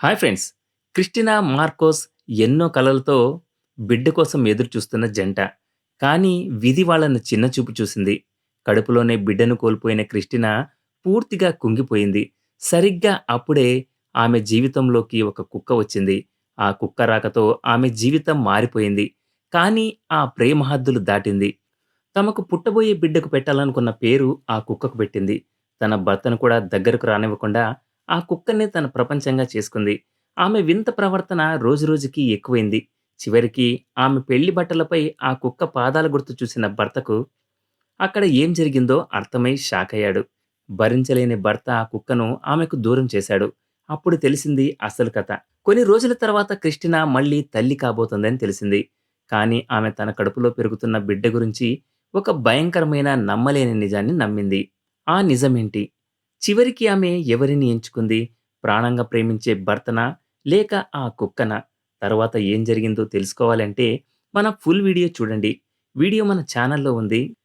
Hi friends! Christina, Marcos ఎన్నో కలలతో బిడ్డ కోసం ఎదురు చూస్తున్న జంట. కానీ విధి వాళ్ళని చిన్నచూపు చూసింది. కడుపులోనే బిడ్డను కోల్పోయిన క్రిస్టినా పూర్తిగా కుంగిపోయింది. సరిగ్గా అప్పుడే ఆమె జీవితంలోకి ఒక కుక్క వచ్చింది. ఆ కుక్క రాకతో ఆమె జీవితం మారిపోయింది. కానీ ఆ ప్రేమ హద్దులు దాటింది. తమకు పుట్టబోయే బిడ్డకు పెట్టాలనుకున్న పేరు ఆ కుక్కకు పెట్టింది. తన భర్తను కూడా దగ్గరకు రానివ్వకుండా ఆ కుక్కనే తన ప్రపంచంగా చేసుకుంది. ఆమె వింత ప్రవర్తన రోజురోజుకి ఎక్కువైంది. చివరికి ఆమె పెళ్లి బట్టలపై ఆ కుక్క పాదాల గుర్తు చూసిన భర్తకు అక్కడ ఏం జరిగిందో అర్థమై షాకయ్యాడు. భరించలేని భర్త ఆ కుక్కను ఆమెకు దూరం చేశాడు. అప్పుడు తెలిసింది అసలు కథ. కొన్ని రోజుల తర్వాత క్రిస్టినా మళ్ళీ తల్లి కాబోతుందని తెలిసింది. కానీ ఆమె తన కడుపులో పెరుగుతున్న బిడ్డ గురించి ఒక భయంకరమైన నమ్మలేని నిజాన్ని నమ్మింది. ఆ నిజమేంటి? చివరికి ఆమె ఎవరిని ఎంచుకుంది? ప్రాణంగా ప్రేమించే భర్తనా? లేక ఆ కుక్కనా? తర్వాత ఏం జరిగిందో తెలుసుకోవాలంటే మన ఫుల్ వీడియో చూడండి. వీడియో మన ఛానల్లో ఉంది.